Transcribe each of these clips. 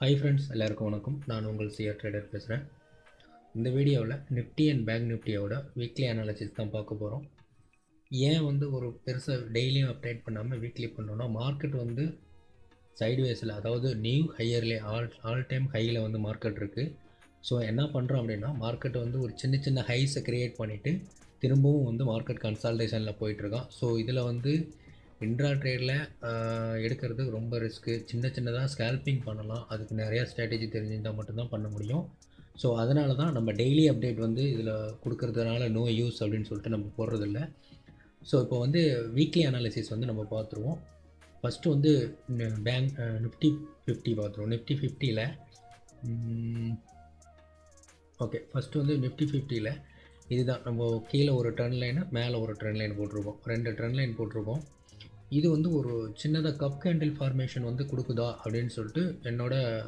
Hi friends, எல்லாருக்கும் வணக்கம். நான் உங்கள் சிஆர் ட்ரேடர் பேசுகிறேன். இந்த வீடியோவில் நிஃப்டி அண்ட் பேங்க் நிஃப்டியோட வீக்லி அனாலிசிஸ் தான் பார்க்க போகிறோம். ஏன் ஒரு பெருசாக டெய்லியும் அப்டேட் பண்ணாமல் வீக்லி பண்ணோன்னா, மார்க்கெட் சைட்வேஸில், அதாவது நியூ ஹையர்லேயே ஆல் டைம் ஹையில் மார்க்கெட் இருக்குது. ஸோ என்ன பண்ணுறோம் அப்படின்னா, மார்க்கெட் ஒரு சின்ன சின்ன ஹைஸை க்ரியேட் பண்ணிவிட்டு திரும்பவும் மார்க்கெட் கன்சால்டேஷனில் போயிட்டுருக்கான். ஸோ இதில் இன்ட்ரா ட்ரேடில் எடுக்கிறது ரொம்ப ரிஸ்க்கு. சின்னதாக ஸ்கேல்பிங் பண்ணலாம். அதுக்கு நிறையா ஸ்ட்ராட்டஜி தெரிஞ்சிருந்தால் மட்டும்தான் பண்ண முடியும். ஸோ அதனால தான் நம்ம டெய்லி அப்டேட் இதில் கொடுக்கறதுனால நோ யூஸ் அப்படின்னு சொல்லிட்டு நம்ம போடுறதில்ல. ஸோ இப்போ வீக்லி அனாலிசிஸ் நம்ம பார்த்துருவோம். ஃபஸ்ட்டு பேங்க் நிஃப்டி 50 பார்த்துருவோம். நிஃப்டி 50ல் ஓகே, ஃபஸ்ட்டு நிஃப்டி 50ல் இதுதான் நம்ம கீழே ஒரு ட்ரெண்ட் லைனு, மேலே ஒரு ட்ரெண்ட் லைன் போட்டிருக்கோம். 2 ட்ரெண்ட் லைன் போட்டிருக்கோம். இது ஒரு சின்னதாக கப் கேண்டில் ஃபார்மேஷன் கொடுக்குதா அப்படின்னு சொல்லிட்டு என்னோடய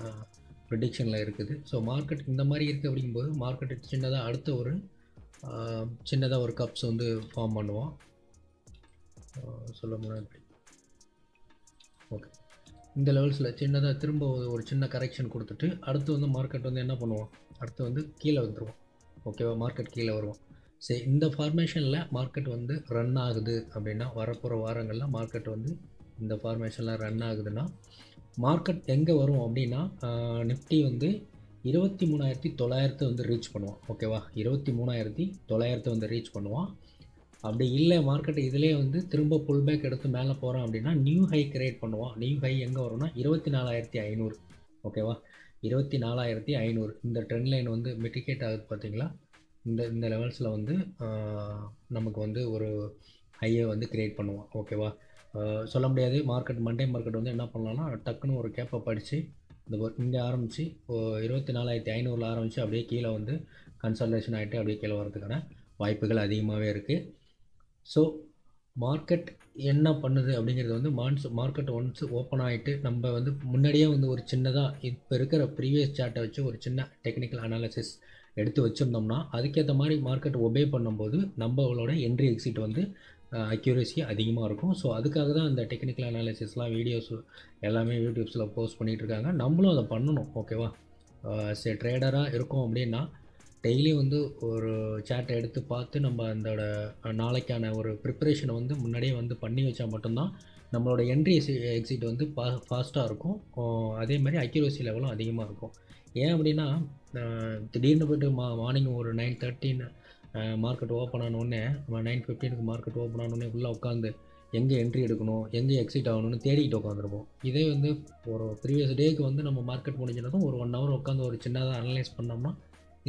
ப்ரிடிக்ஷனில் இருக்குது. ஸோ மார்க்கெட் இந்த மாதிரி இருக்குது அப்படிங்கும்போது மார்க்கெட்டு சின்னதாக அடுத்த ஒரு சின்னதாக ஒரு கப்ஸ் ஃபார்ம் பண்ணுவோம். சொல்ல முடியாது. ஓகே, இந்த லெவல்ஸில் சின்னதாக திரும்ப ஒரு சின்ன கரெக்ஷன் கொடுத்துட்டு அடுத்து மார்க்கெட் என்ன பண்ணுவோம், அடுத்து கீழே வந்துடுவோம். ஓகேவா, மார்க்கெட் கீழே வருவோம். சரி, இந்த ஃபார்மேஷனில் மார்க்கெட் ரன் ஆகுது அப்படின்னா, வரப்போகிற வாரங்களில் மார்க்கெட் இந்த ஃபார்மேஷனில் ரன் ஆகுதுன்னா மார்க்கெட் எங்கே வரும் அப்படின்னா, நிஃப்டி 23,900 ரீச் பண்ணுவான். ஓகேவா, 23,900 ரீச் பண்ணுவான். அப்படி இல்லை மார்க்கெட் இதிலே திரும்ப புல் பேக் எடுத்து மேலே போகிறோம் அப்படின்னா நியூ ஹை கிரியேட் பண்ணுவான். நியூ ஹை எங்கே வரும்னா 24,500. ஓகேவா, 24,500 இந்த ட்ரெண்ட் லைன் மிட்டிகேட் ஆகுது பார்த்தீங்களா. இந்த லெவல்ஸில் நமக்கு ஒரு ஹையை கிரியேட் பண்ணுவோம். ஓகேவா, சொல்ல முடியாது. மார்க்கெட் மண்டே மார்க்கெட் என்ன பண்ணலான்னா, டக்குன்னு ஒரு கேப்பை படித்து இங்கே ஆரம்பித்து 24,500 ஆரம்பித்து அப்படியே கீழே கன்சல்டேஷன் ஆகிட்டு அப்படியே கீழே வரதுக்கான வாய்ப்புகள் அதிகமாகவே இருக்குது. ஸோ மார்க்கெட் என்ன பண்ணுது அப்படிங்கிறது மார்க்கெட் ஒன்ஸ் ஓப்பன் ஆகிட்டு நம்ம முன்னாடியே ஒரு சின்னதாக இப்போ இருக்கிற ப்ரீவியஸ் சார்ட்டை வச்சு ஒரு சின்ன டெக்னிக்கல் அனாலிசிஸ் எடுத்து வச்சுருந்தோம்னா அதுக்கேற்ற மாதிரி மார்க்கெட் ஒபே பண்ணும்போது நம்மளோட என்ட்ரி எக்ஸிட் அக்யூரேசி அதிகமாக இருக்கும். ஸோ அதுக்காக தான் இந்த டெக்னிக்கல் அனாலிசிஸ்லாம் வீடியோஸ் எல்லாமே யூடியூப்ஸில் போஸ்ட் பண்ணிகிட்ருக்காங்க. நம்மளும் அதை பண்ணணும். ஓகேவா, சரி, ட்ரேடராக இருக்கோம் அப்படின்னா டெய்லி ஒரு சார்ட்டை எடுத்து பார்த்து நம்ம அதோட நாளைக்கான ஒரு ப்ரிப்பரேஷனை முன்னாடியே பண்ணி வச்சா மட்டும்தான் நம்மளோட என்ட்ரி எக்ஸிட் ஃபாஸ்ட்டாக இருக்கும். அதே மாதிரி அக்யூரேசி லெவலும் அதிகமாக இருக்கும். ஏன் அப்படின்னா, திடீர்னு போய்ட்டு மார்னிங் ஒரு 9:13 மார்க்கெட் ஓப்பன் ஆனோடனே 9:15 மார்க்கெட் ஓப்பன் ஆனோடனே உள்ளே உட்காந்து எங்கே என்ட்ரி எடுக்கணும், எங்கே எக்ஸிட் ஆகணும்னு தேடிக்கிட்டு உட்காந்துருப்போம். இதே ஒரு ப்ரீவியஸ் டேக்கு நம்ம மார்க்கெட் முடிஞ்சினதும் ஒரு 1 ஹவர் உட்காந்து ஒரு சின்னதாக அனலைஸ் பண்ணோம்னா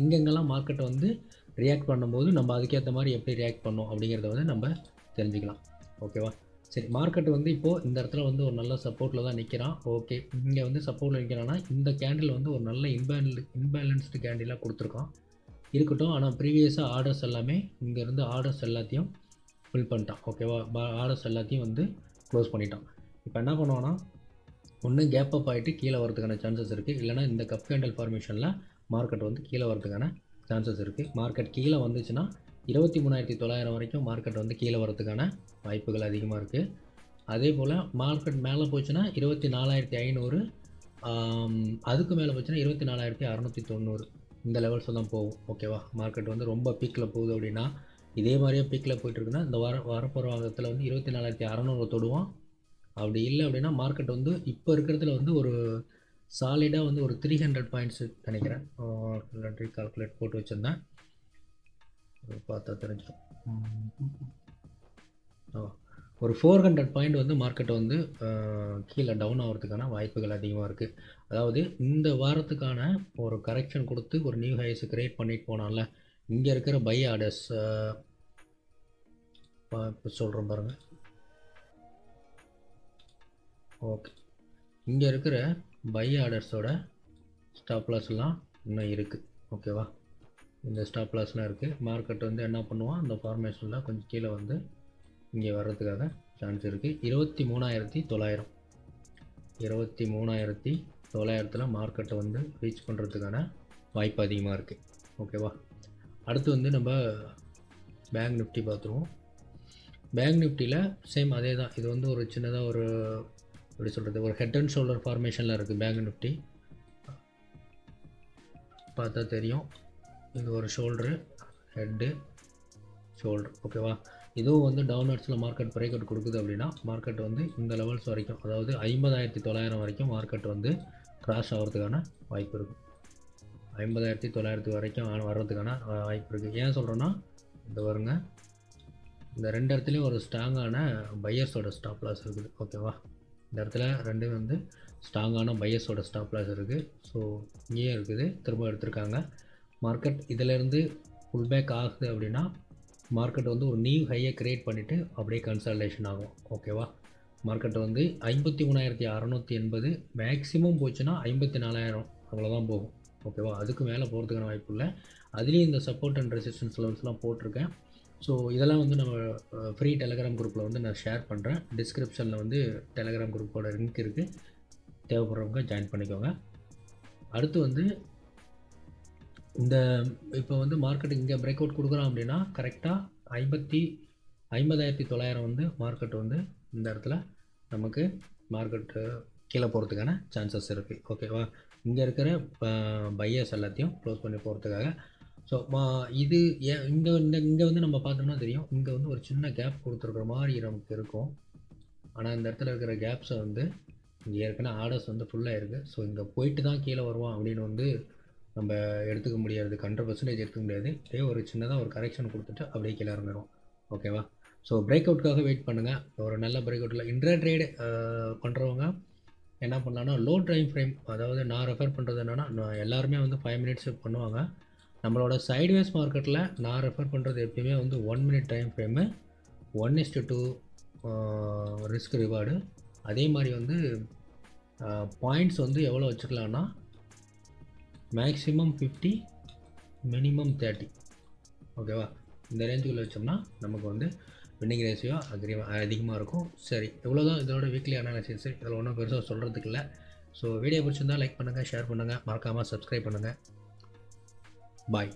எங்கெங்கெல்லாம் மார்க்கெட்டை ரியாக்ட் பண்ணும்போது நம்ம அதுக்கேற்ற மாதிரி எப்படி ரியாக்ட் பண்ணோம் அப்படிங்கிறத நம்ம தெரிஞ்சுக்கலாம். ஓகேவா, சரி, மார்க்கெட் இப்போது இந்த இடத்துல ஒரு நல்ல சப்போர்ட்டில் தான் நிற்கிறான். ஓகே, இங்கே சப்போர்ட்டில் நிற்கிறான்னா இந்த கேண்டில் ஒரு நல்ல இன்பேலன்ஸ்டு கேண்டிலாக கொடுத்துருக்கான். இருக்கட்டும். ஆனால் ப்ரீவியஸாக ஆர்டர்ஸ் எல்லாமே இங்கேருந்து ஆர்டர்ஸ் எல்லாத்தையும் ஃபில் பண்ணிட்டான். ஓகேவா, ஆர்டர்ஸ் எல்லாத்தையும் க்ளோஸ் பண்ணிட்டான். இப்போ என்ன பண்ணுவான்னா, ஒன்று கேப் அப் ஆகிட்டு கீழே வரதுக்கான சான்சஸ் இருக்குது. இல்லைனா இந்த கப் கேண்டில் ஃபார்மேஷனில் மார்க்கெட் கீழே வரதுக்கான சான்சஸ் இருக்குது. மார்க்கெட் கீழே வந்துச்சுன்னா 23,900 வரைக்கும் மார்க்கெட் கீழே வரதுக்கான வாய்ப்புகள் அதிகமாக இருக்குது. அதே போல் மார்க்கெட் மேலே போச்சுன்னா 24,500, அதுக்கு மேலே போச்சுன்னா 24,690 இந்த லெவல்ஸில் தான் போகும். ஓகேவா, மார்க்கெட் ரொம்ப பீக்கில் போகுது அப்படின்னா, இதே மாதிரியே பீக்கில் போயிட்டுருக்குன்னா இந்த வரப்போகிற வாரத்தில் 24,600 தொடுவோம். அப்படி இல்லை அப்படின்னா மார்க்கெட் இப்போ இருக்கிறதுல ஒரு சாலிடாக ஒரு 300 பாயிண்ட்ஸு நினைக்கிறேன். கால்குலேட் போட்டு வச்சுருந்தேன், பார்த்தா தெரிஞ்சிடும். ஒரு 400 பாயிண்ட் மார்க்கெட் கீழே டவுன் ஆகிறதுக்கான வாய்ப்புகள் அதிகமாக இருக்குது. அதாவது இந்த வாரத்துக்கான ஒரு கரெக்ஷன் கொடுத்து ஒரு நியூ ஹைஸ் கிரியேட் பண்ணிட்டு போனால இங்கே இருக்கிற பை ஆர்டர்ஸ் இப்போ சொல்கிறோம் பாருங்கள். ஓகே, இங்கே இருக்கிற பை ஆர்டர்ஸோட ஸ்டாப் லாஸ்லாம் இன்னும் இருக்குது. ஓகேவா, இந்த ஸ்டாப் லாஸ்லாம் இருக்குது. மார்க்கெட் என்ன பண்ணுவான், அந்த ஃபார்மேஷனில் கொஞ்சம் கீழே இங்கே வர்றதுக்காக சான்ஸ் இருக்குது. 23,900 மார்க்கெட்டை ரீச் பண்ணுறதுக்கான வாய்ப்பு அதிகமாக இருக்குது. ஓகேவா, அடுத்து நம்ம பேங்க் நிஃப்டி பார்த்துருவோம். பேங்க் நிஃப்டியில் சேம் அதே தான். இது ஒரு சின்னதாக ஒரு எப்படி சொல்கிறது, ஒரு ஹெட் அண்ட் ஷோல்டர் ஃபார்மேஷனில் இருக்குது பேங்க் நிஃப்டி. பார்த்தா தெரியும். இது ஒரு ஷோல்டரு, ஹெட்டு, ஷோல்டர். ஓகேவா? இதுவும் வந்து டவுன்வர்ட்ஸில் மார்க்கெட் பிரேக் அவுட் கொடுக்குது அப்படின்னா மார்க்கெட் வந்து இந்த லெவல்ஸ் வரைக்கும், அதாவது 50,900 வரைக்கும் மார்க்கெட் வந்து கிராஷ் ஆகிறதுக்கான வாய்ப்பு இருக்குது. 50,900 வரைக்கும் வர்றதுக்கான வாய்ப்பு இருக்குது. ஏன் சொல்கிறேன்னா, இந்த வருங்க, இந்த ரெண்டு இடத்துலையும் ஒரு ஸ்ட்ராங்கான பையர்ஸோட ஸ்டாப் லாஸ் இருக்குது. ஓகேவா? இந்த இடத்துல ரெண்டு வந்து ஸ்ட்ராங்கான பையர்ஸோட ஸ்டாப் லாஸ் இருக்குது. ஸோ இங்கேயும் இருக்குது, திரும்ப எடுத்திருக்காங்க. மார்க்கெட் இதிலேருந்து புல் பேக் ஆகுது அப்படின்னா மார்க்கெட் வந்து ஒரு நியூ ஹையை க்ரியேட் பண்ணிவிட்டு அப்படியே கன்சல்டேஷன் ஆகும். ஓகேவா? மார்க்கெட் வந்து 53,680 மேக்ஸிமம் போச்சுன்னா 54,000 அவ்வளோதான் போகும். ஓகேவா? அதுக்கு மேலே போகிறதுக்கான வாய்ப்பு இல்லை. அதுலேயும் இந்த சப்போர்ட் அண்ட் ரெசிஸ்டன்ஸ் லெவல்ஸ்லாம் போட்டிருக்கேன். ஸோ இதெல்லாம் வந்து நம்ம ஃப்ரீ டெலகிராம் குரூப்பில் வந்து நான் ஷேர் பண்ணுறேன். டிஸ்கிரிப்ஷனில் வந்து டெலகிராம் குரூப்போட லிங்க் இருக்குது, தேவைப்படுறவங்க ஜாயின் பண்ணிக்கோங்க. அடுத்து வந்து இந்த இப்போ வந்து மார்க்கெட் இங்கே பிரேக் அவுட் கொடுக்குறோம் அப்படின்னா கரெக்டாக 50,900 வந்து மார்க்கெட் வந்து இந்த இடத்துல நமக்கு மார்க்கெட்டு கீழே போகிறதுக்கான சான்சஸ் இருக்குது. ஓகேவா? இங்கே இருக்கிற பையர்ஸ் எல்லாத்தையும் க்ளோஸ் பண்ணி போகிறதுக்காக. ஸோ இது இங்கே வந்து நம்ம பார்த்தோம்னா தெரியும், இங்கே வந்து ஒரு சின்ன கேப் கொடுத்துருக்குற மாதிரி நமக்கு இருக்கும். ஆனால் இந்த இடத்துல இருக்கிற கேப்ஸை வந்து இங்கே ஏற்கனவே ஆர்டர்ஸ் வந்து ஃபுல்லாக இருக்குது. ஸோ இங்கே போயிட்டு தான் கீழே வருவான் அப்படின்னு வந்து நம்ம எடுத்துக்க முடியாது, 100% எடுத்துக்க முடியாது. அப்படியே ஒரு சின்னதாக ஒரு கரெக்ஷன் கொடுத்துட்டு அப்படியே கீழே இறங்கிடும். ஓகேவா? ஸோ பிரேக் அவுட்காக வெயிட் பண்ணுங்கள். ஒரு நல்ல பிரேக் அவுட்டில் இன்ட்ரா ட்ரேடு பண்ணுறவங்க என்ன பண்ணலான்னா, லோ டைம் ஃப்ரேம், அதாவது நான் ரெஃபர் பண்ணுறது என்னென்னா, நான் எல்லாருமே வந்து 5 மினிட்ஸ் பண்ணுவாங்க. நம்மளோட சைட்வேஸ் மார்க்கெட்டில் நான் ரெஃபர் பண்ணுறது எப்பயுமே வந்து 1 minute time frame, 1:2 risk reward. அதே மாதிரி வந்து பாயிண்ட்ஸ் வந்து எவ்வளோ வச்சுக்கலான்னா மேக்ஸிமம் 50, மினிமம் 30. ஓகேவா? இந்த ரேஞ்சுக்குள்ளே வச்சோம்னா நமக்கு வந்து வின்னிங் ரேஷியோ அதிகமாக இருக்கும். சரி, இவ்வளோ தான் இதோட வீக்லி அனாலிசிஸ். இதில் ஒன்றும் பெருசாக சொல்கிறதுக்கு இல்லை. ஸோ வீடியோ பிடிச்சிருந்தால் லைக் பண்ணுங்கள், ஷேர் பண்ணுங்கள், மறக்காமல் சப்ஸ்கிரைப் பண்ணுங்கள். பாய்.